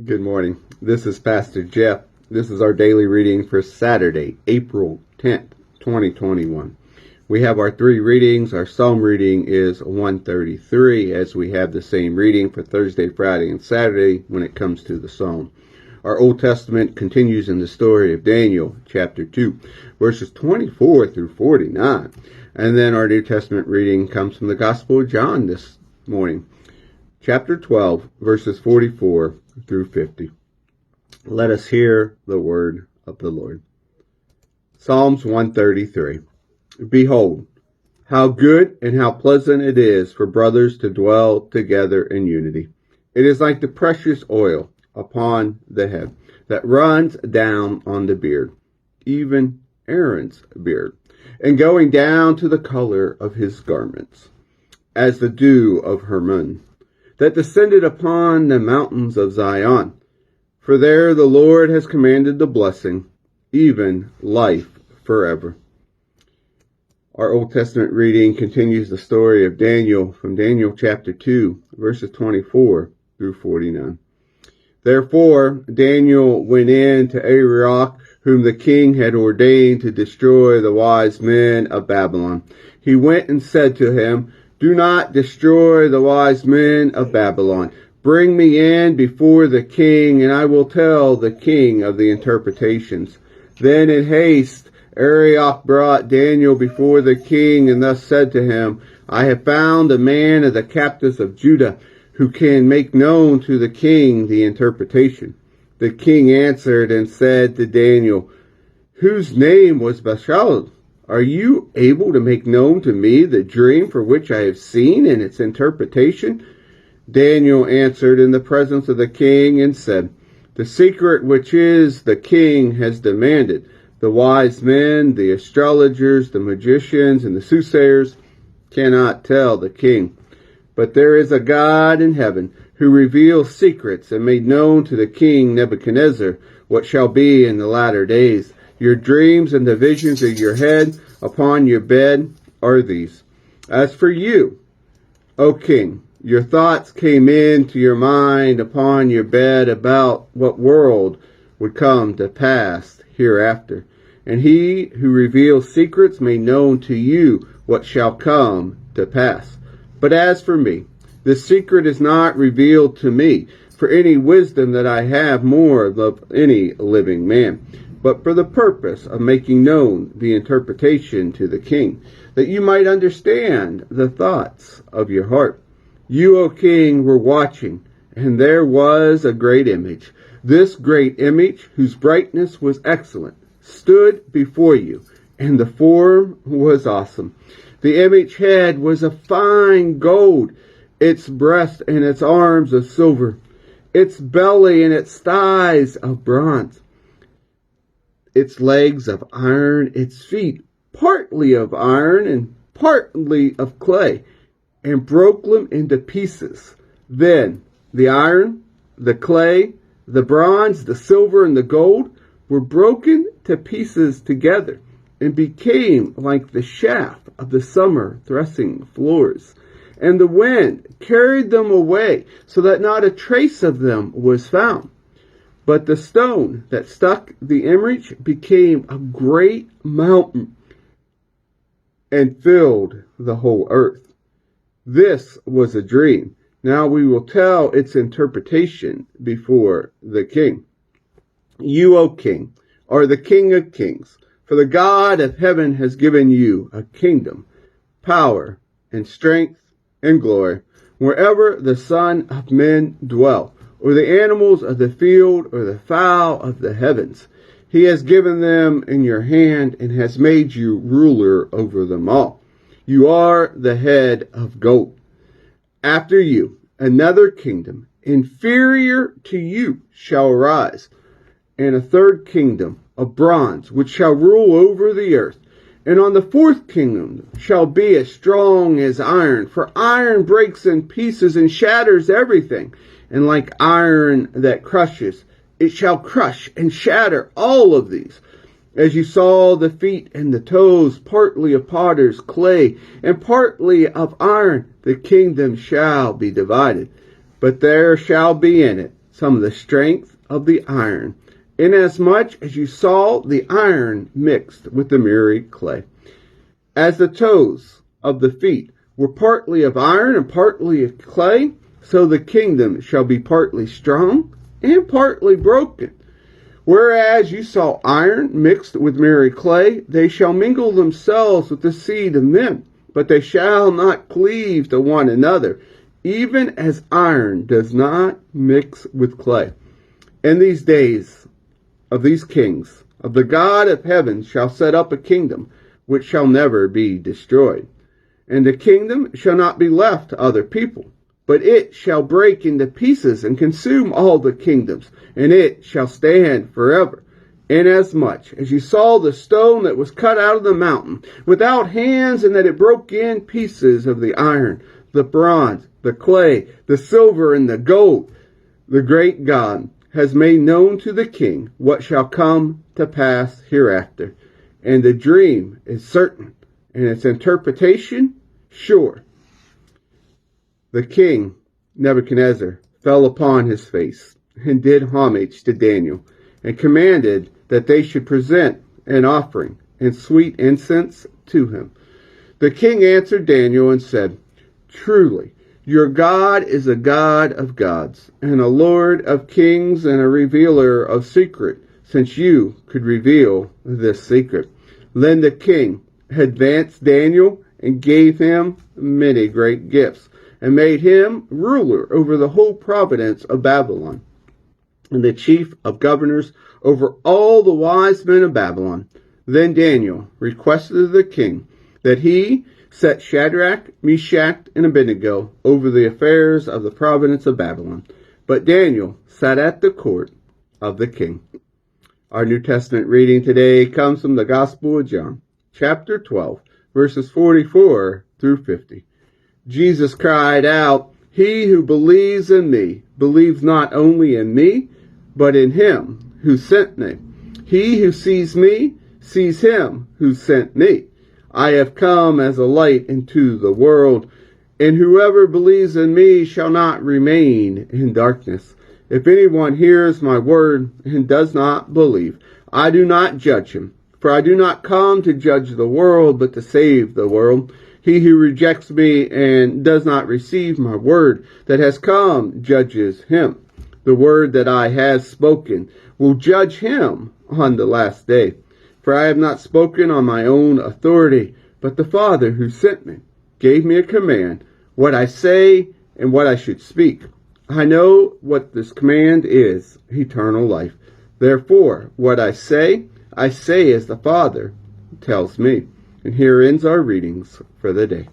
Good morning. This is Pastor Jeff. This is our daily reading for Saturday, April 10th, 2021. We have our three readings. Our psalm reading is 133, as we have the same reading for Thursday, Friday, and Saturday when it comes to the psalm. Our Old Testament continues in the story of Daniel, chapter 2, verses 24 through 49. And then our New Testament reading comes from the Gospel of John this morning, chapter 12, verses 44 through 50. Let us hear the word of the Lord. Psalms 133. Behold, how good and how pleasant it is for brothers to dwell together in unity. It is like the precious oil upon the head that runs down on the beard, even Aaron's beard, and going down to the color of his garments, as the dew of Hermon, that descended upon the mountains of Zion. For there the Lord has commanded the blessing, even life forever. Our Old Testament reading continues the story of Daniel from Daniel chapter 2, verses 24 through 49. Therefore Daniel went in to Arioch, whom the king had ordained to destroy the wise men of Babylon. He went and said to him, Do not destroy the wise men of Babylon. Bring me in before the king, and I will tell the king of the interpretations. Then in haste Arioch brought Daniel before the king, and thus said to him, I have found a man of the captives of Judah, who can make known to the king the interpretation. The king answered and said to Daniel, Whose name was Belshazzar? Are you able to make known to me the dream for which I have seen and its interpretation? Daniel answered in the presence of the king and said, The secret which is the king has demanded. The wise men, the astrologers, the magicians, and the soothsayers cannot tell the king. But there is a God in heaven who reveals secrets and made known to the king Nebuchadnezzar what shall be in the latter days. Your dreams and the visions of your head upon your bed are these. As for you, O king, your thoughts came into your mind upon your bed about what world would come to pass hereafter. And he who reveals secrets made known to you what shall come to pass. But as for me, the secret is not revealed to me for any wisdom that I have more of any living man, but for the purpose of making known the interpretation to the king, that you might understand the thoughts of your heart. You, O king, were watching, and there was a great image. This great image, whose brightness was excellent, stood before you, and the form was awesome. The image head was of fine gold, its breast and its arms of silver, its belly and its thighs of bronze, its legs of iron, its feet partly of iron and partly of clay, and broke them into pieces. Then the iron, the clay, the bronze, the silver, and the gold were broken to pieces together, and became like the shaft of the summer threshing floors. And the wind carried them away, so that not a trace of them was found. But the stone that stuck the image became a great mountain, and filled the whole earth. This was a dream. Now we will tell its interpretation before the king. You, O king, are the King of kings. For the God of heaven has given you a kingdom, power, and strength, and glory, wherever the Son of Men dwell, or the animals of the field, or the fowl of the heavens. He has given them in your hand, and has made you ruler over them all. You are the head of gold. After you, another kingdom, inferior to you, shall arise, and a third kingdom of bronze, which shall rule over the earth. And on the fourth kingdom shall be as strong as iron, for iron breaks in pieces and shatters everything. And like iron that crushes, it shall crush and shatter all of these. As you saw the feet and the toes, partly of potter's clay and partly of iron, the kingdom shall be divided. But there shall be in it some of the strength of the iron, inasmuch as you saw the iron mixed with the miry clay. As the toes of the feet were partly of iron and partly of clay, so the kingdom shall be partly strong and partly broken. Whereas you saw iron mixed with miry clay, they shall mingle themselves with the seed of men, but they shall not cleave to one another, even as iron does not mix with clay. In these days of these kings, of the God of heaven shall set up a kingdom which shall never be destroyed. And the kingdom shall not be left to other people, but it shall break into pieces and consume all the kingdoms, and it shall stand forever. Inasmuch as you saw the stone that was cut out of the mountain, without hands, and that it broke in pieces of the iron, the bronze, the clay, the silver, and the gold, the great God has made known to the king what shall come to pass hereafter. And the dream is certain, and its interpretation sure. The king, Nebuchadnezzar, fell upon his face, and did homage to Daniel, and commanded that they should present an offering and sweet incense to him. The king answered Daniel and said, Truly, your God is a God of gods, and a Lord of kings, and a revealer of secret, since you could reveal this secret. Then the king advanced Daniel and gave him many great gifts, and made him ruler over the whole province of Babylon, and the chief of governors over all the wise men of Babylon. Then Daniel requested of the king that he set Shadrach, Meshach, and Abednego over the affairs of the province of Babylon. But Daniel sat at the court of the king. Our New Testament reading today comes from the Gospel of John, chapter 12, verses 44 through 50. Jesus cried out, He who believes in me believes not only in me, but in him who sent me. He who sees me sees him who sent me. I have come as a light into the world, and whoever believes in me shall not remain in darkness. If anyone hears my word and does not believe, I do not judge him, for I do not come to judge the world, but to save the world. He who rejects me and does not receive my word that has come judges him. The word that I have spoken will judge him on the last day. For I have not spoken on my own authority, but the Father who sent me gave me a command, what I say and what I should speak. I know what this command is, eternal life. Therefore, what I say as the Father tells me. And here ends our readings for the day.